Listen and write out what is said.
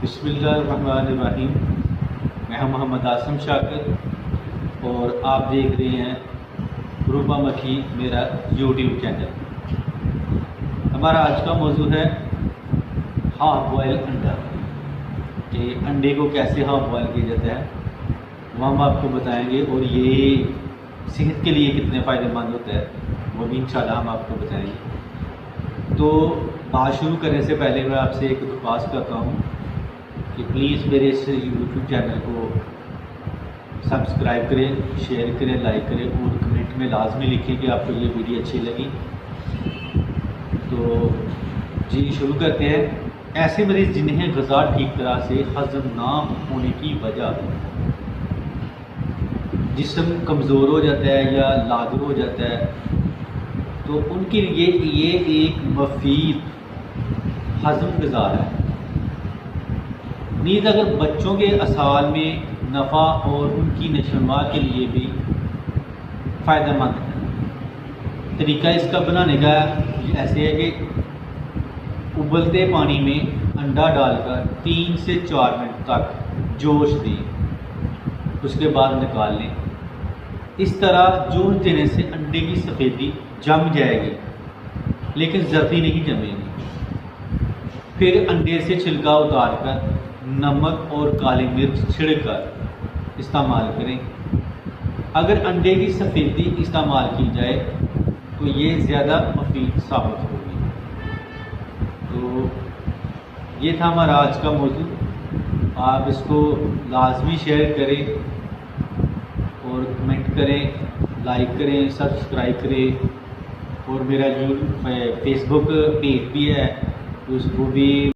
بسم اللہ الرحمن الرحیم۔ میں ہوں محمد آسم شاکر اور آپ دیکھ رہے ہیں روپا مکھی میرا یوٹیوب چینل۔ ہمارا آج کا موضوع ہے ہاف بوائل انڈا، کہ انڈے کو کیسے ہاف بوائل کیا جاتا ہے وہ ہم آپ کو بتائیں گے، اور یہ صحت کے لیے کتنے فائدہ مند ہوتا ہے وہ بھی انشاءاللہ ہم آپ کو بتائیں گے۔ تو بات شروع کرنے سے پہلے میں آپ سے ایک درخواست کرتا ہوں کہ پلیز میرے اس یوٹیوب چینل کو سبسکرائب کریں، شیئر کریں، لائک کریں اور کمنٹ میں لازمی لکھیں کہ آپ کو یہ ویڈیو اچھی لگی۔ تو جی شروع کرتے ہیں۔ ایسے مریض جنہیں غذا ٹھیک طرح سے ہضم نہ ہونے کی وجہ جسم کمزور ہو جاتا ہے یا لاغر ہو جاتا ہے، تو ان کے لیے یہ ایک مفید ہضم غذا ہے۔ نیز اگر بچوں کے اسال میں نفع اور ان کی نشوونما کے لیے بھی فائدہ مند ہے۔ طریقہ اس کا بنانے کا ایسے ہے کہ ابلتے پانی میں انڈا ڈال کر 3 سے 4 منٹ تک جوش دیں، اس کے بعد نکال لیں۔ اس طرح جوش دینے سے انڈے کی سفیدی جم جائے گی لیکن زردی نہیں جمے گی۔ پھر انڈے سے چھلکا اتار کر نمک اور کالی مرچ چھڑک کر استعمال کریں۔ اگر انڈے کی سفیدی استعمال کی جائے تو یہ زیادہ مفید ثابت ہوگی۔ تو یہ تھا ہمارا آج کا موضوع۔ آپ اس کو لازمی شیئر کریں اور کمنٹ کریں، لائک کریں، سبسکرائب کریں، اور میرا جو فیس بک پیج بھی ہے اس کو بھی